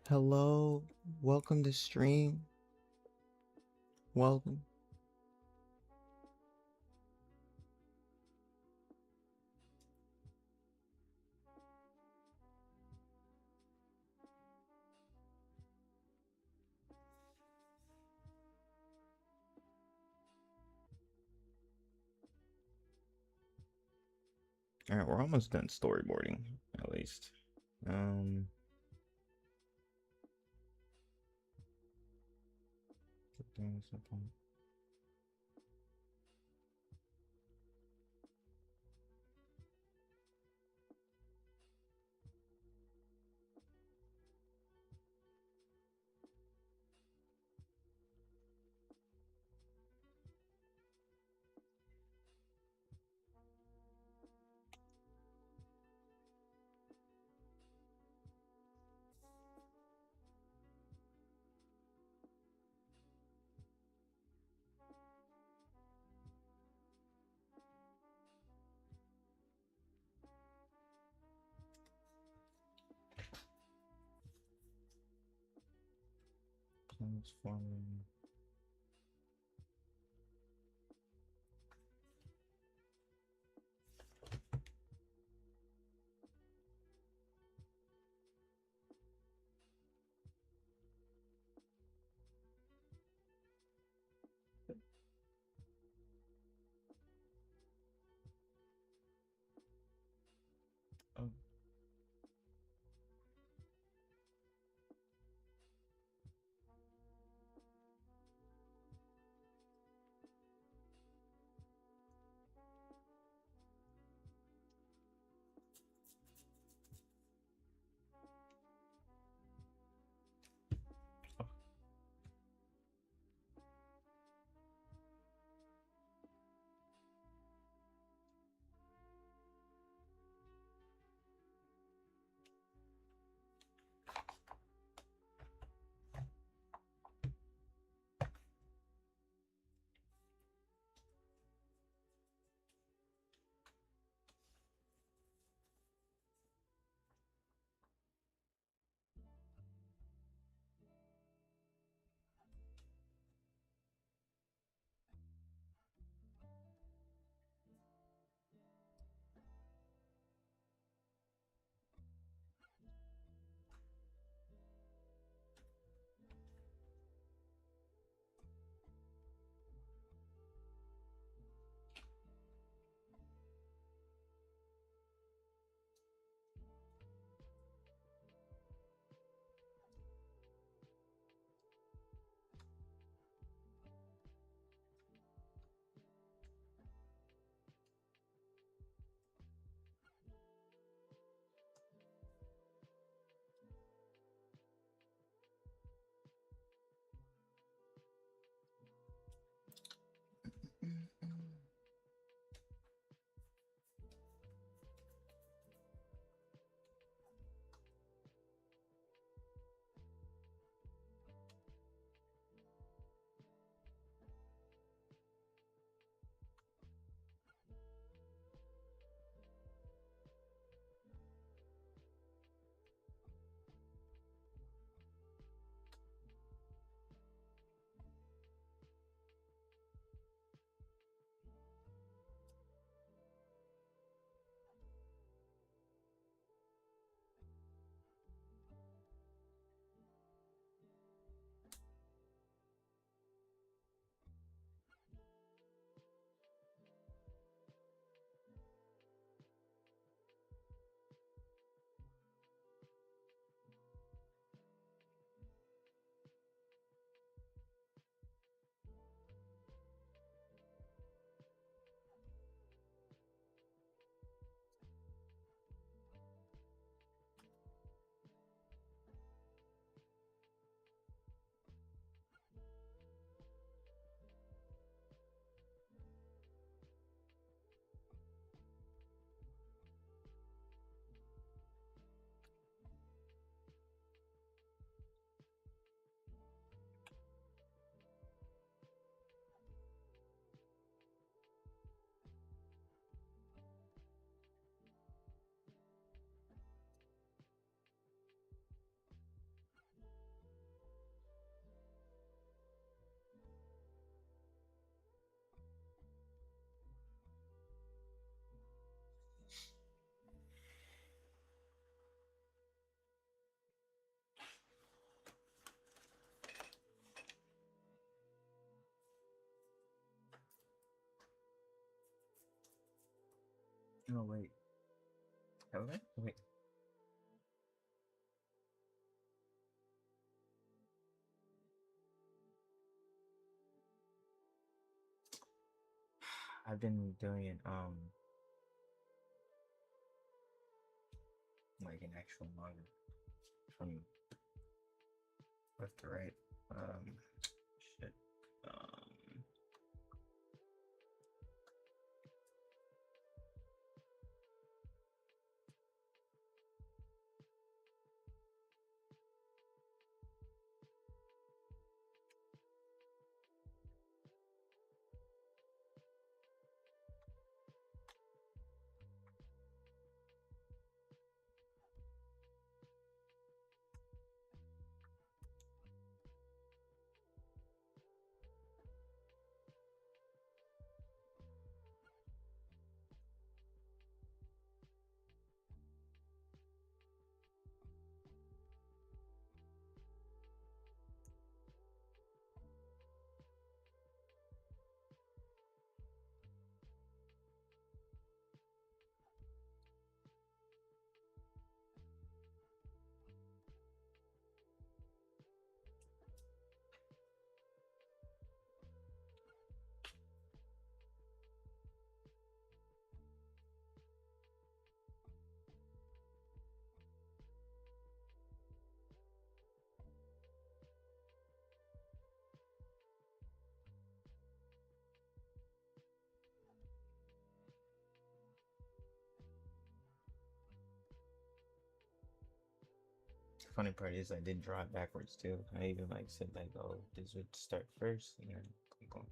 Hello, welcome to stream. Welcome. All right, we're almost done storyboarding, at least. Um, transforming. Oh, No, wait. Have I? Wait. I've been doing it, like an actual manga from left to right. Shit. Um, the funny part is I did draw it backwards too. I even like said like, oh, this would start first and then click on.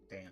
Damn.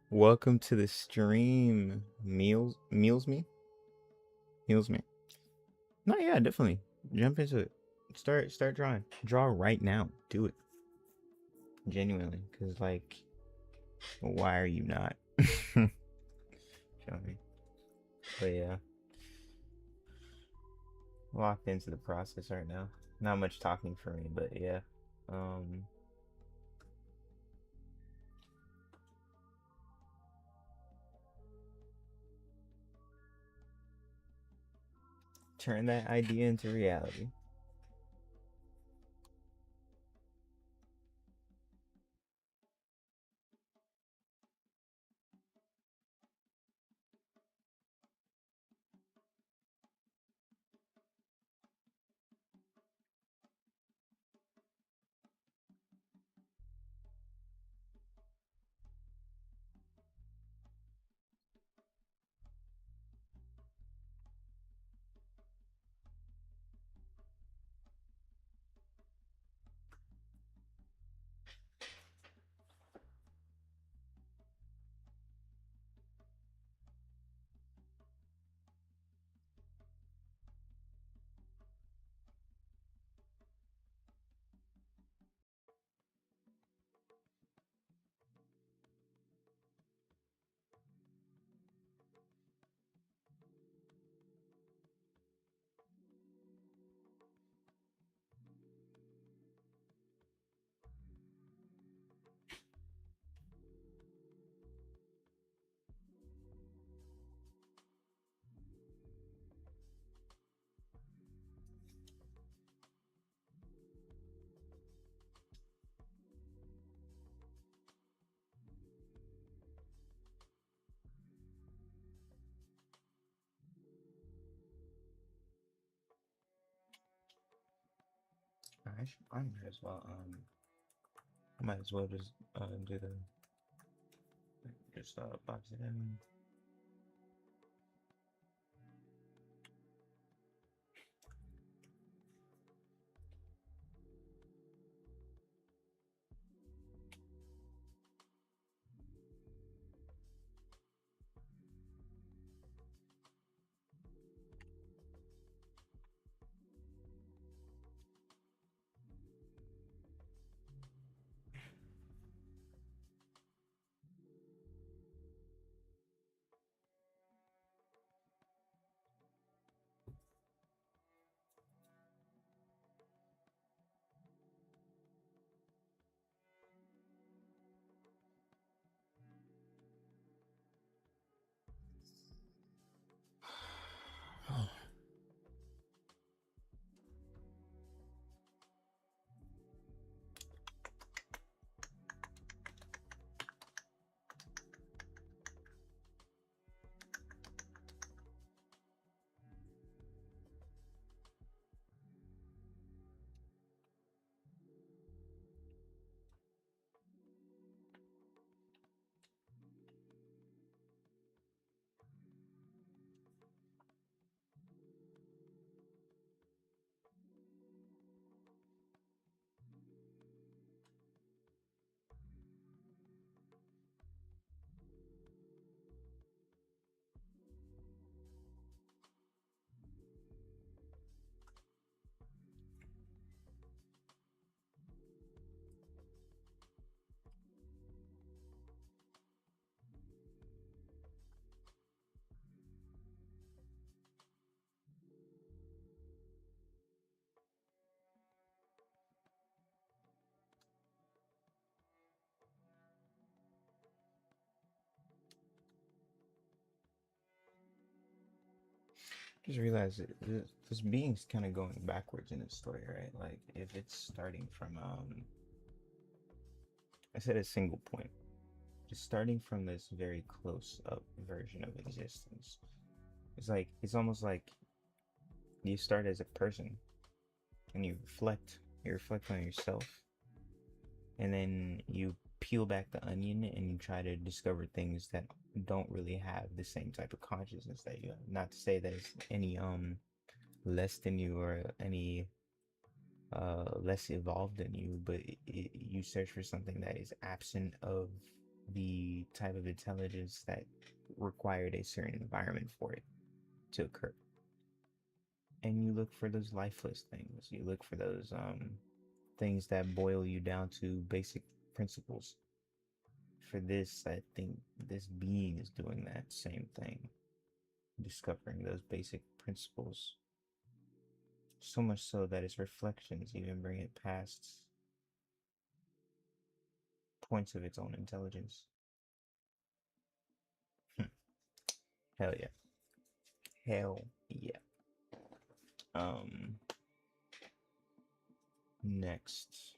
Welcome to the stream, meals me. No, yeah, definitely jump into it. Start drawing. Draw right now. Do it genuinely, cause like, why are you not? Feel me? But yeah, locked into the process right now. Not much talking for me, but yeah. Um, turn that idea into reality. I might as well just do the just box it in. Just realized this being's kind of going backwards in its story, right? Like if it's starting from I said a single point, just starting from this very close up version of existence. It's like it's almost like you start as a person and you reflect on yourself, and then you peel back the onion and you try to discover things that don't really have the same type of consciousness that you have. Not to say that it's any less than you or any less evolved than you, but you search for something that is absent of the type of intelligence that required a certain environment for it to occur. And you look for those lifeless things. You look for those things that boil you down to basic principles. For this, I think this being is doing that same thing, discovering those basic principles. So much so that its reflections even bring it past points of its own intelligence. Hell yeah. Hell yeah. Um, next.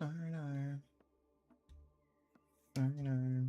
Arr, arr. Arr, arr.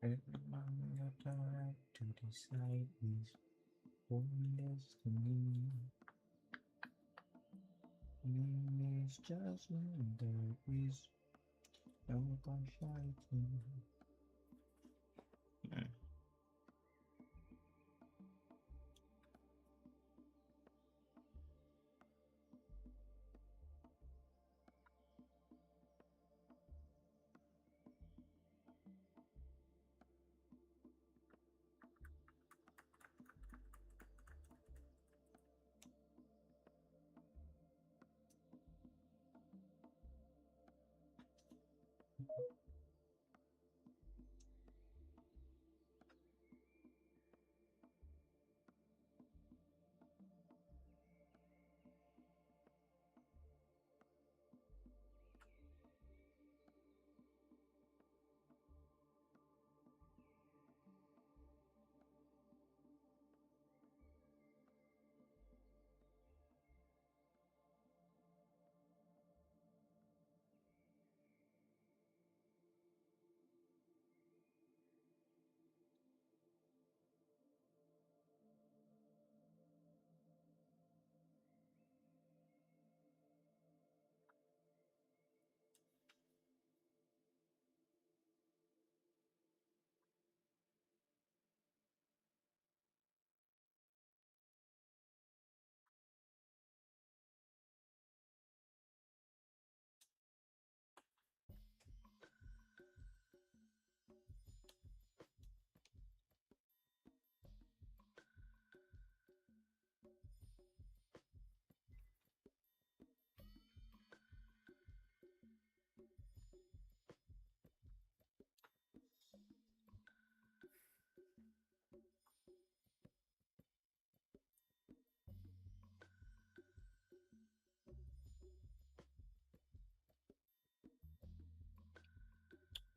Every manga right to decide his own destiny. In his judgment there is no partiality. Mm.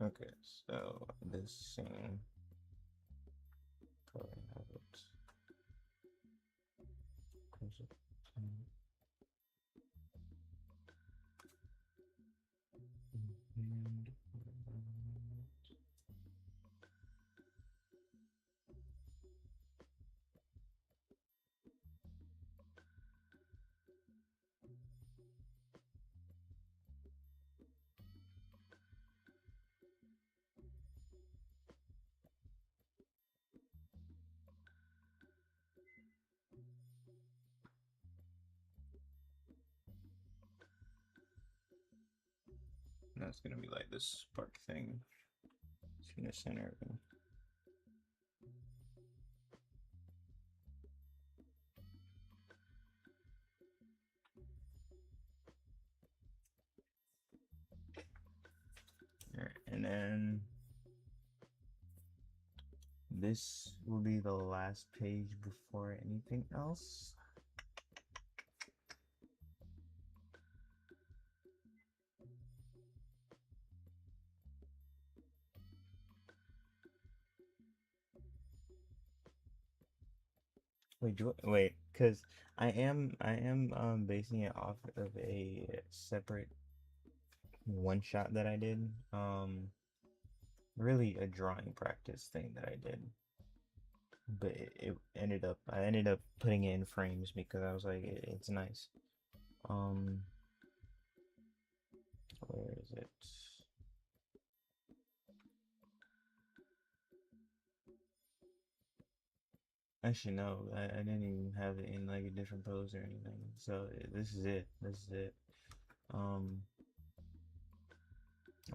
Okay, so this scene probably have it. Close it. And that's gonna be like this spark thing. It's gonna center everything. Alright, and then this will be the last page before anything else. Wait, because I am basing it off of a separate one shot that I did. Really a drawing practice thing that I did. But I ended up putting it in frames because I was like it's nice. Um where is it? Actually no, I didn't even have it in like a different pose or anything. So this is it. This is it. Um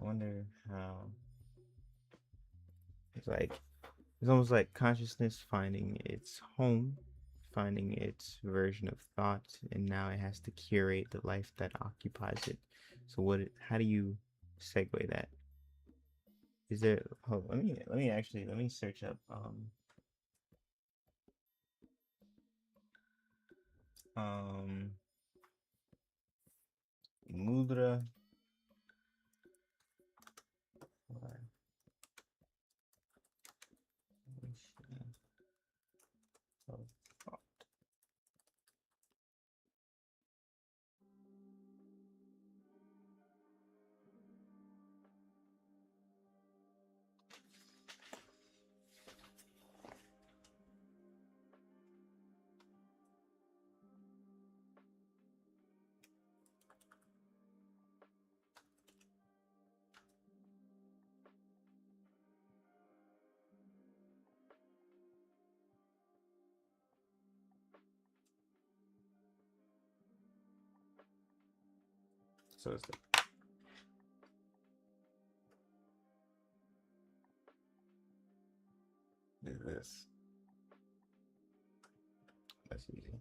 I wonder how it's like it's almost like consciousness finding its home, finding its version of thought, and now it has to curate the life that occupies it. So how do you segue that? Is there let me search up um mudra of thought. So it's the do this. That's easy.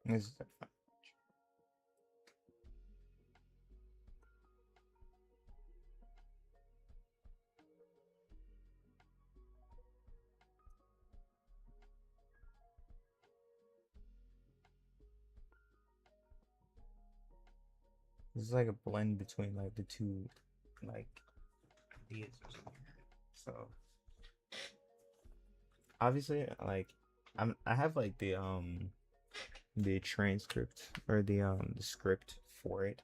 This is like a blend between like the two like ideas or something. So obviously like I have like the transcript or the script for it.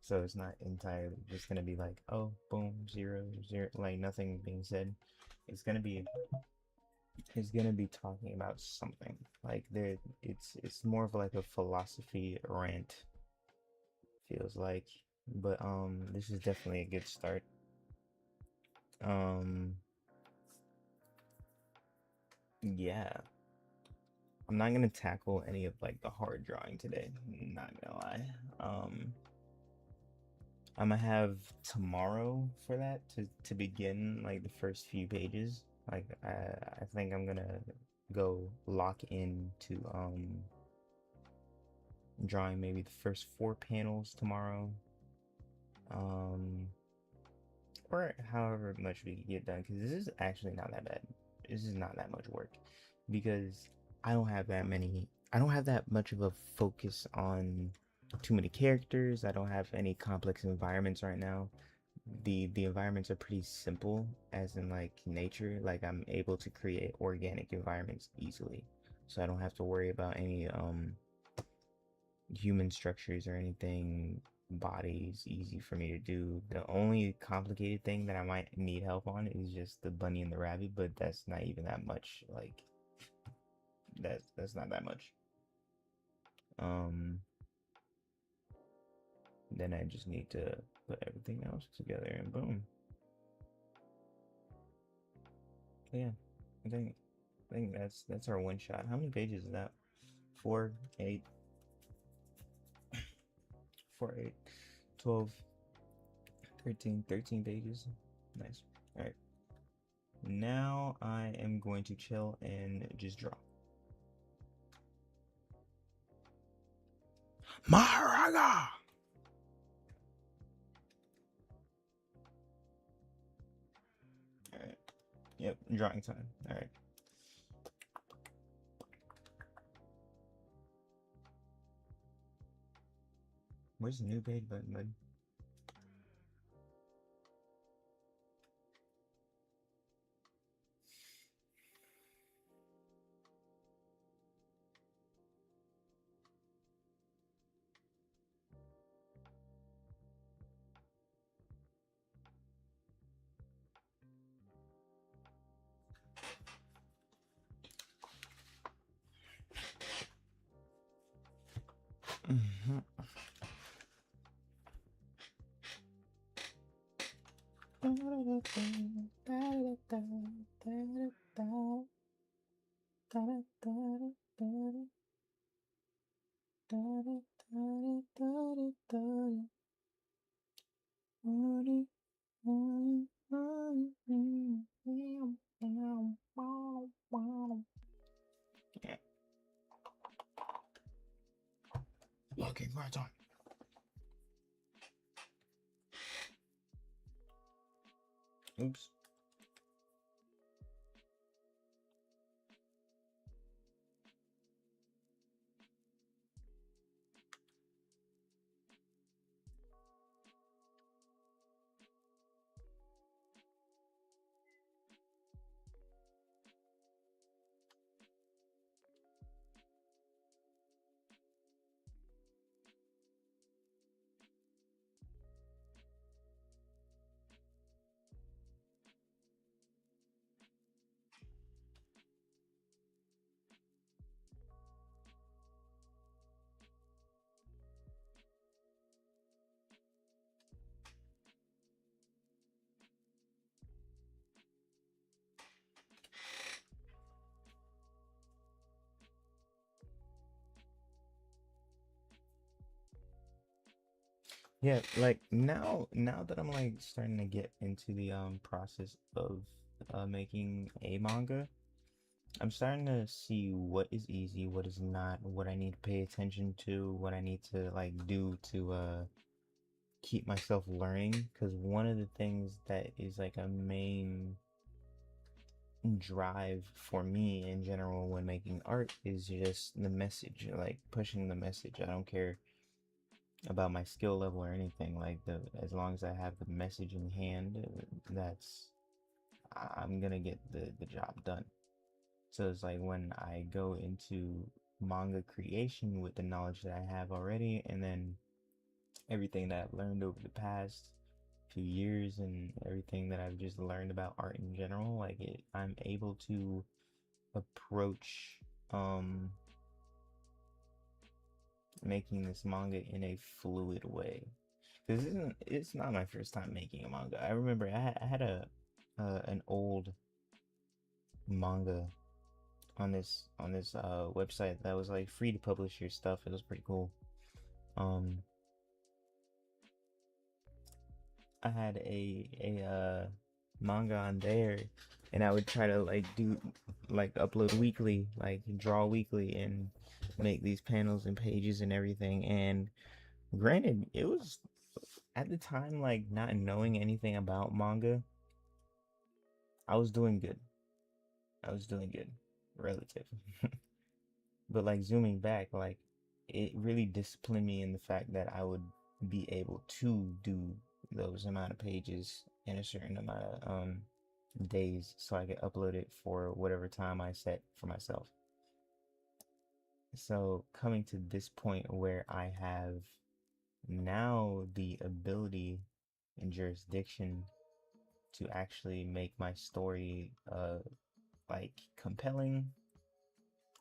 So it's not entirely just gonna be like, oh, boom, zero, zero, like nothing being said. It's gonna be it's gonna be talking about something. Like there, it's more of like a philosophy rant, feels like. But this is definitely a good start. Um, yeah, I'm not gonna tackle any of like the hard drawing today. Not gonna lie. I'm gonna have tomorrow for that to begin like the first few pages. Like I think I'm gonna go lock into drawing maybe the first 4 panels tomorrow. Um, or however much we can get done because this is actually not that bad. This is not that much work because I don't have that many. I don't have that much of a focus on too many characters. I don't have any complex environments right now. The environments are pretty simple, as in like nature. Like I'm able to create organic environments easily, so I don't have to worry about any human structures or anything. Bodies easy for me to do. The only complicated thing that I might need help on is just the bunny and the rabbit, but that's not even that much. Like that's not that much. Um, then I just need to put everything else together and boom. But yeah, I think that's our one shot. How many pages is that? 4, 8, 4, 8, 12, 13 pages. Nice. All right. Now I am going to chill and just draw. Maharaga! Alright. Yep, drawing time. Alright. Where's the new page button, bud? Yeah. Looking right on. Oops. Yeah, like now that I'm like starting to get into the process of making a manga, I'm starting to see what is easy, what is not, what I need to pay attention to, what I need to like do to keep myself learning. Because one of the things that is like a main drive for me in general when making art is just the message, like pushing the message. I don't care about my skill level or anything. Like the as long as I have the message in hand, that's I'm gonna get the job done. So it's like when I go into manga creation with the knowledge that I have already, and then everything that I've learned over the past few years and everything that I've just learned about art in general, like I'm able to approach um making this manga in a fluid way. Because it's not my first time making a manga. I remember I had a an old manga on this website that was like free to publish your stuff. It was pretty cool. Um, I had a manga on there, and I would try to like do like upload weekly, like draw weekly, and make these panels and pages and everything. And granted, it was at the time like not knowing anything about manga, I was doing good. I was doing good, relative. But like zooming back, like it really disciplined me in the fact that I would be able to do those amount of pages in a certain amount of days so I could upload it for whatever time I set for myself. So coming to this point where I have now the ability and jurisdiction to actually make my story like compelling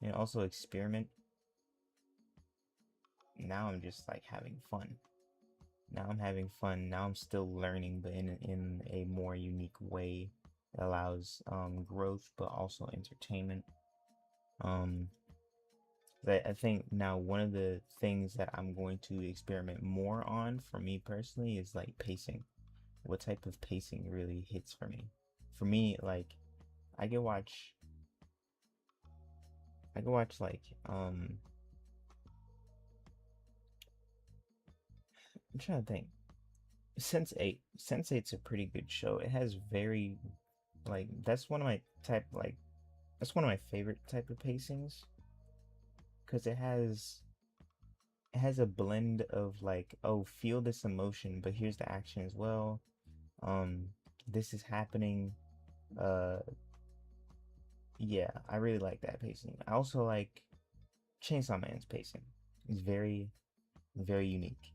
and also experiment, now I'm just like having fun. Now I'm having fun. Now I'm still learning, but in a more unique way that allows growth, but also entertainment. Um, I think now one of the things that I'm going to experiment more on for me personally is like pacing. What type of pacing really hits for me? For me, like I can watch, I can watch like I'm trying to think. Sense8's a pretty good show. It has very like that's one of my type like that's one of my favorite type of pacings because it has a blend of like, oh, feel this emotion, but here's the action as well. Um, this is happening. Uh, yeah, I really like that pacing. I also like Chainsaw Man's pacing. It's very unique.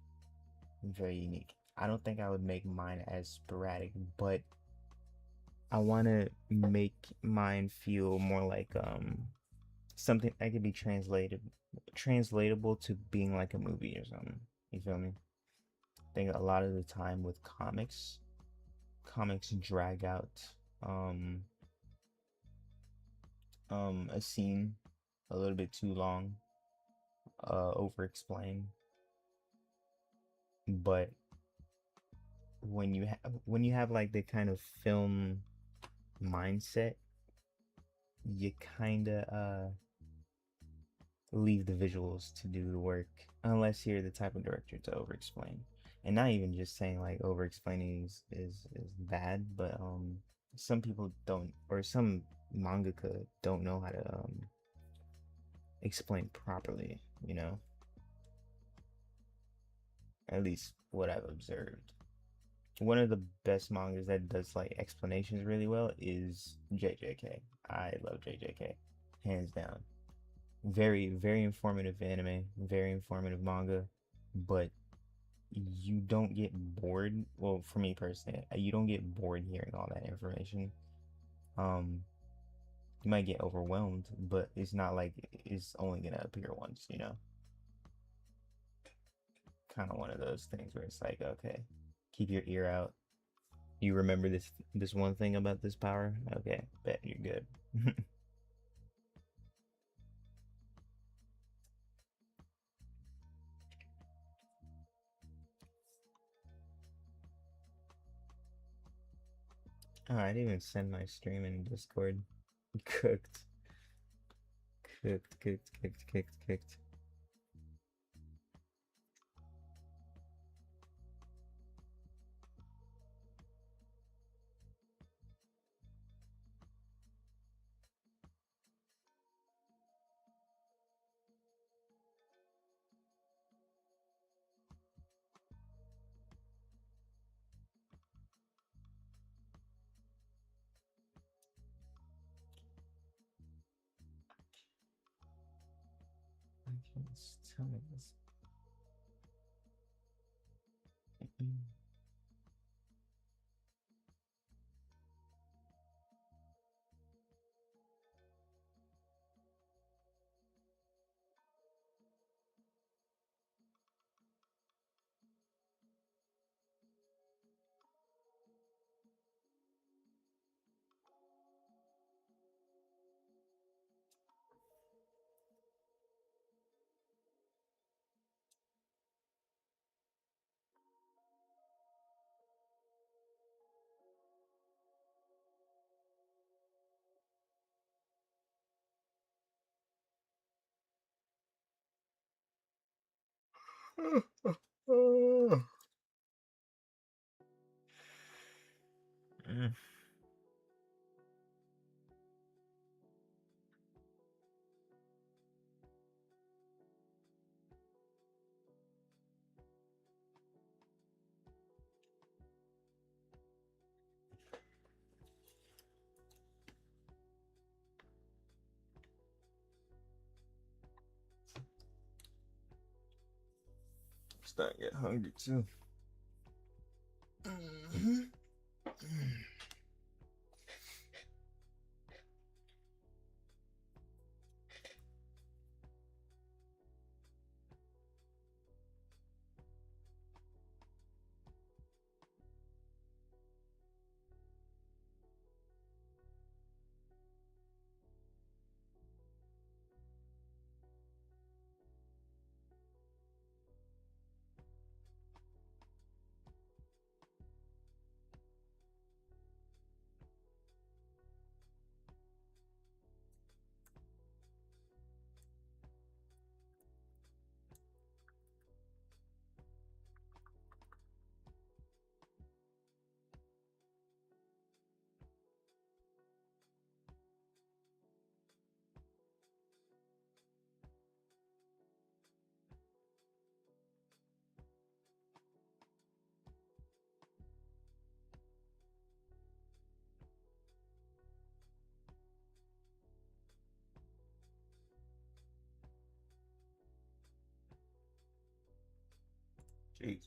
Very unique. I don't think I would make mine as sporadic, but I want to make mine feel more like something that could be translatable to being like a movie or something. You feel me? I think a lot of the time with comics drag out um a scene a little bit too long, over explain. But when you have like the kind of film mindset, you kind of leave the visuals to do the work unless you're the type of director to over explain. And not even just saying like over explaining is bad, but some people don't, or some mangaka don't know how to explain properly, you know? At least what I've observed. One of the best mangas that does like explanations really well is JJK. I love JJK, hands down. Very informative anime, very informative manga, but you don't get bored. Well, for me personally, you don't get bored hearing all that information. Um, you might get overwhelmed, but it's not like it's only gonna appear once, you know? Kind of one of those things where it's like, okay, keep your ear out. You remember this one thing about this power? Okay, bet you're good. Oh, I didn't even send my stream in Discord. Cooked. Cooked, cooked, cooked, cooked, cooked. I can't tell me this. Mm. Starting to get hungry too. Jesus.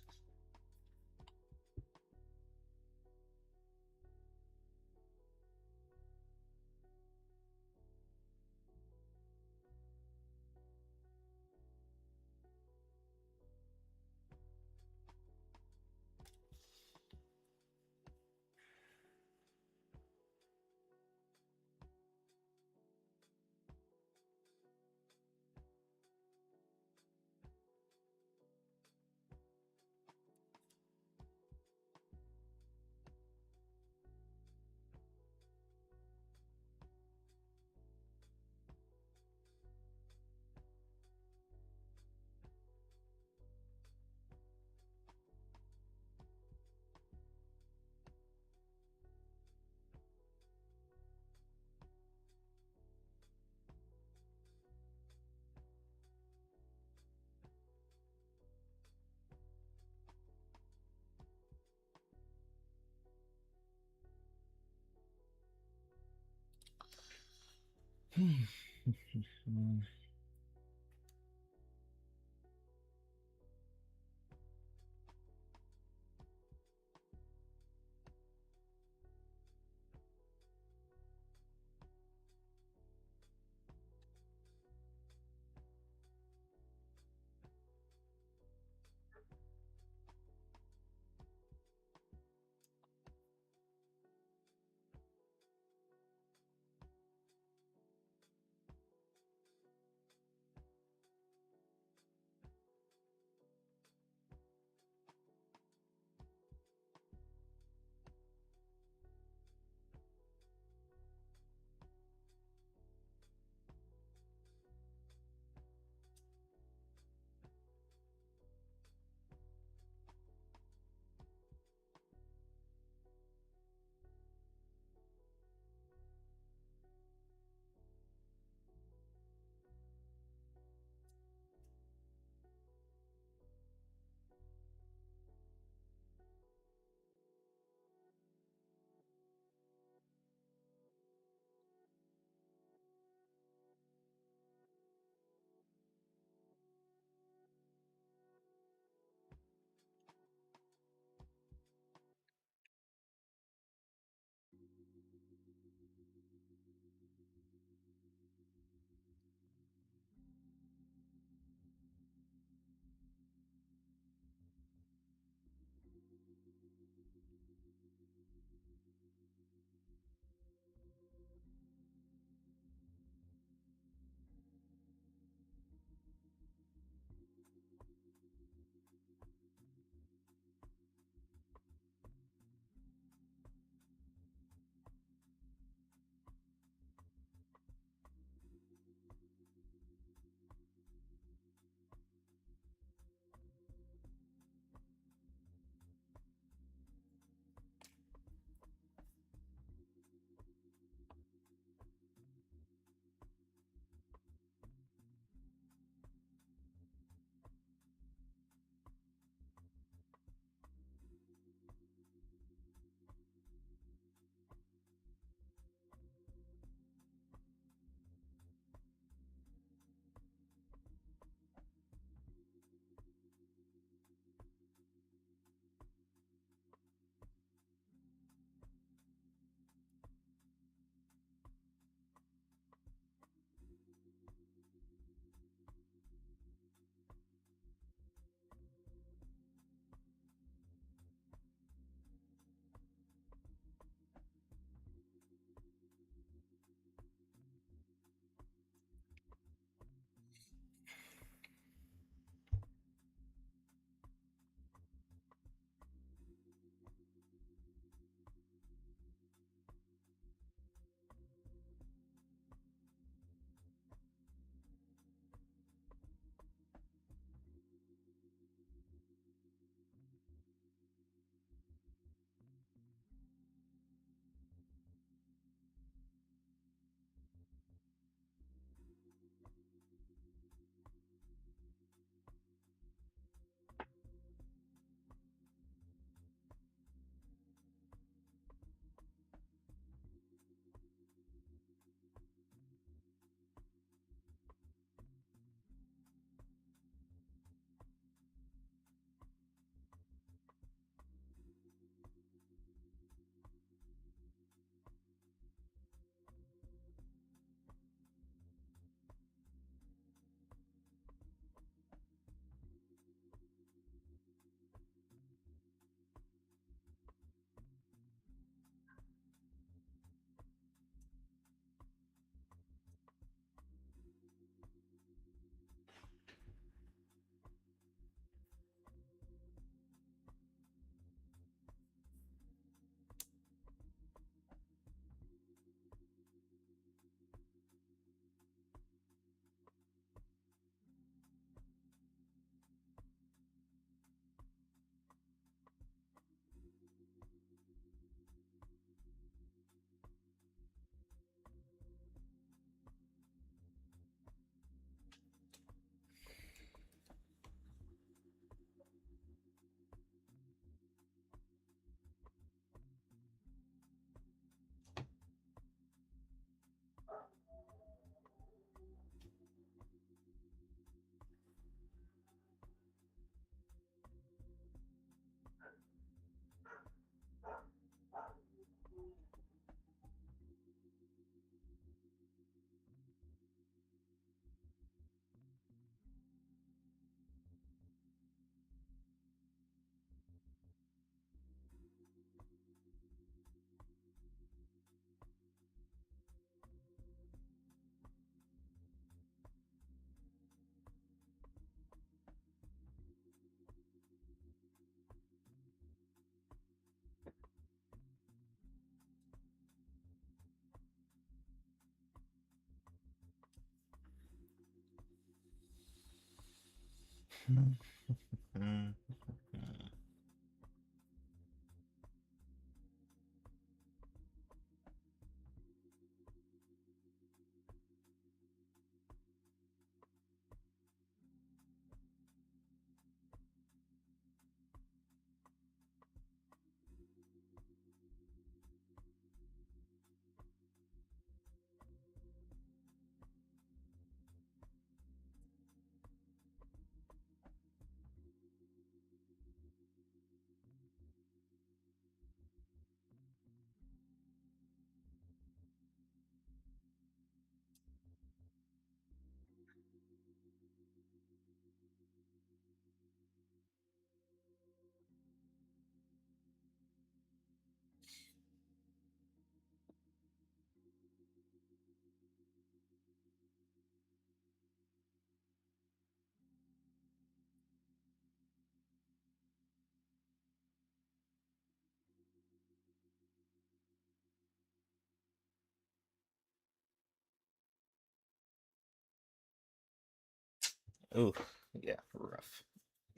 Ooh, yeah, rough.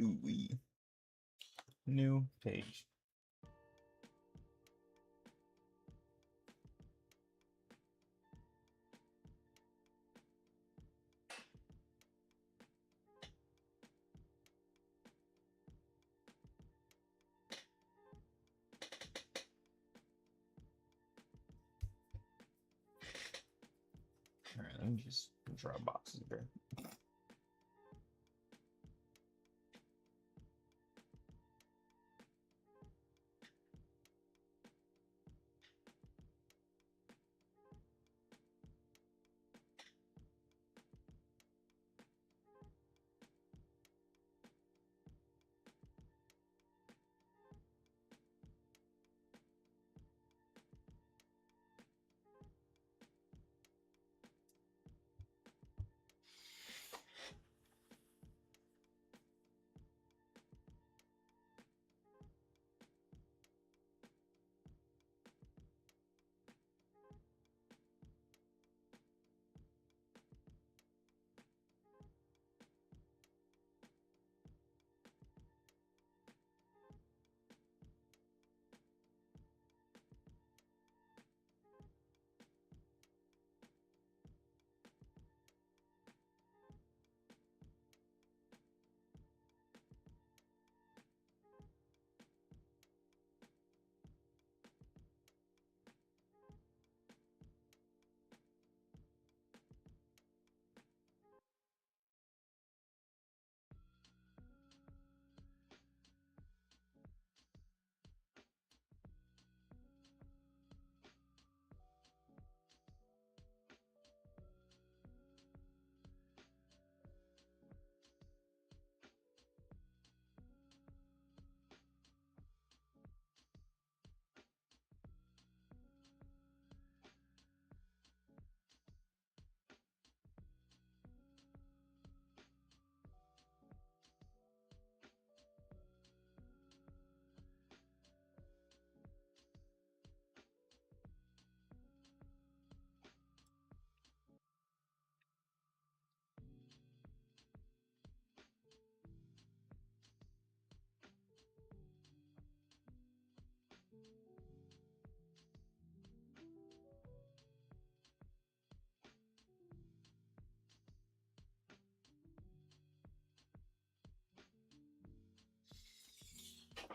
Ooh, new page. All right, let me just draw boxes here.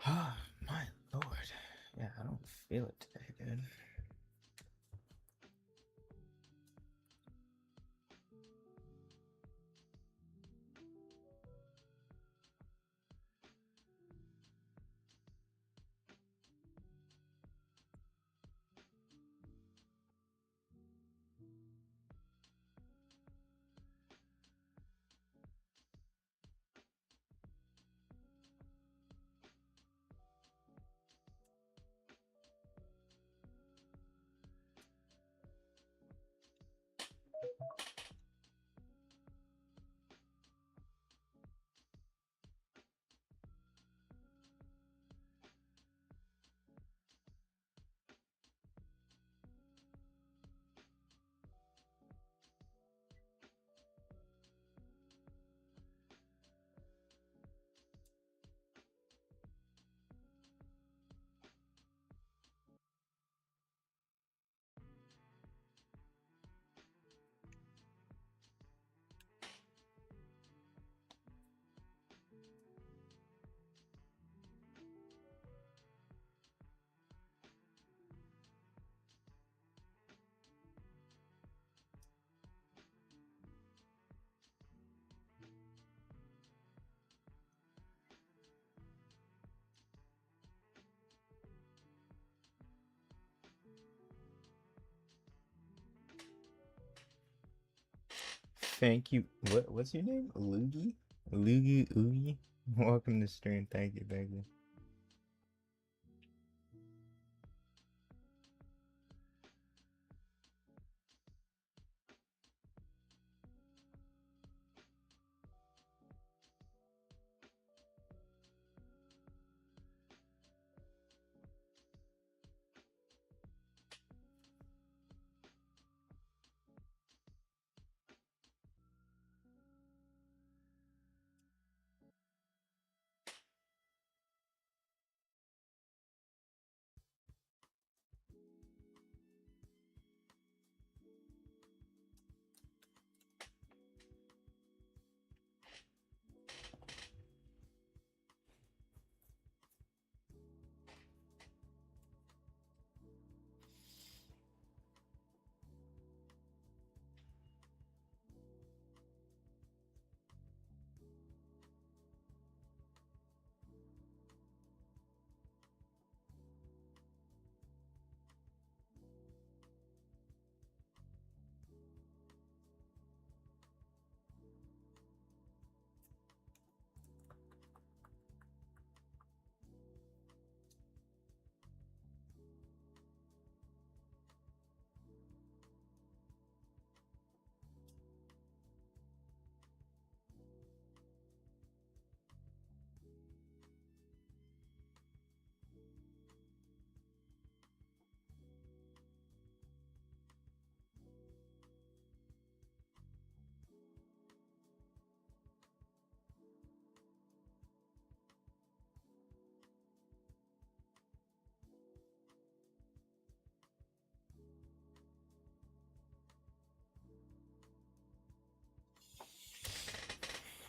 Oh, my lord. Yeah, I don't feel it today, dude. Thank you. What's your name? Loogie? Loogie Oogie? Welcome to stream. Thank you, thank you.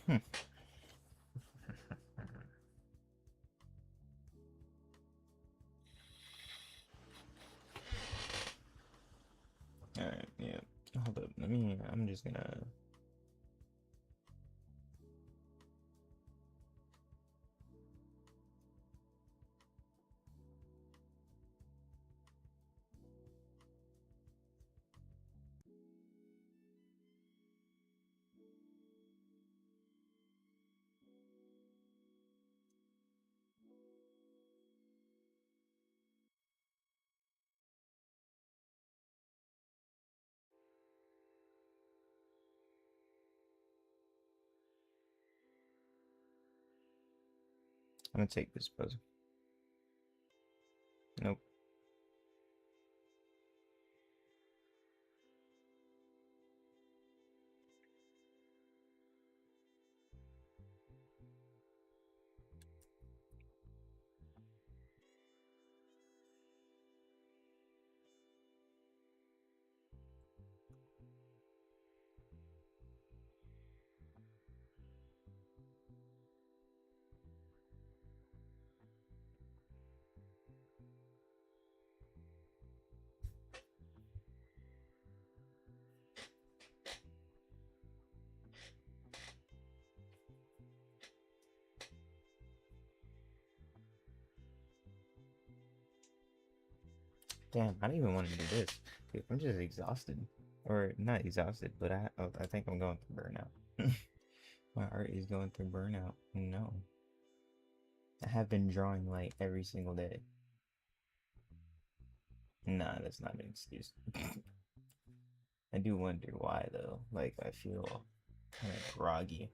Hmm. Alright, yeah. Hold up. I'm just gonna. I'm gonna take this puzzle. Nope. Damn, I don't even want to do this. Dude, I'm just exhausted. Or not exhausted, but I think I'm going through burnout. My art is going through burnout. No. I have been drawing like every single day. Nah, that's not an excuse. I do wonder why though. Like I feel kind of groggy.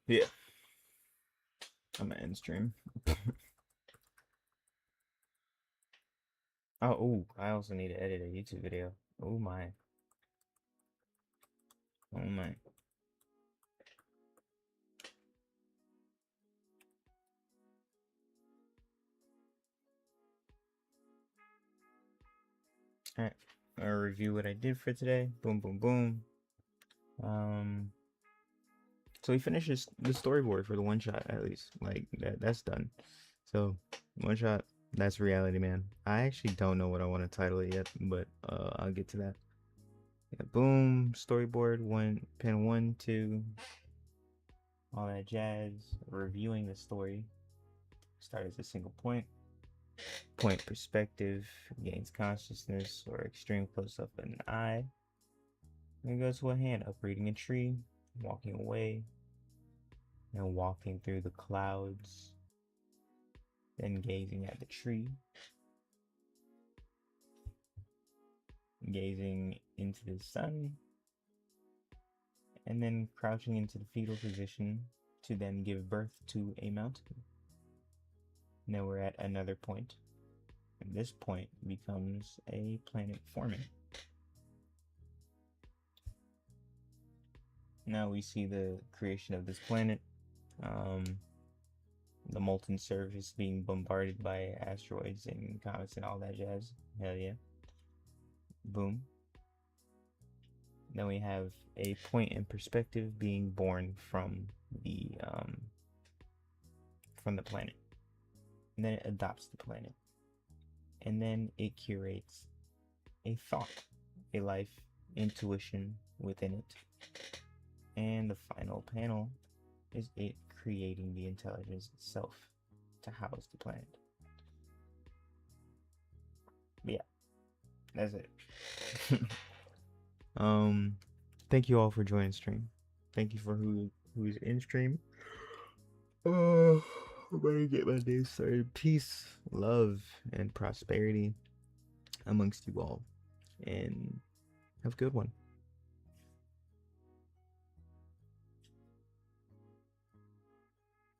Yeah. I'm gonna end stream. Oh, ooh, I also need to edit a YouTube video. Oh my. Oh my. Alright. I'll review what I did for today. Boom, boom, boom. So we finished the storyboard for the one shot at least. Like that's done. So one shot, that's reality, man. I actually don't know what I want to title it yet, but I'll get to that. Yeah, boom, storyboard, one, pen one, two, all that jazz. Reviewing the story. Start as a single point. Point perspective gains consciousness or extreme close up of an eye. Then goes to a hand up reading a tree, walking away, and walking through the clouds, then gazing at the tree, gazing into the sun, and then crouching into the fetal position to then give birth to a mountain. Now we're at another point, and this point becomes a planet forming. Now we see the creation of this planet, the molten surface being bombarded by asteroids and comets and all that jazz. Hell yeah. Boom. Then we have a point in perspective being born from the planet. And then it adopts the planet. And then it curates a thought, a life, intuition within it. And the final panel is it creating the intelligence itself to house the planet. But yeah, that's it. Thank you all for joining stream. Thank you for who's in stream. Oh, I'm gonna get my day started. Peace, love, and prosperity amongst you all. And have a good one.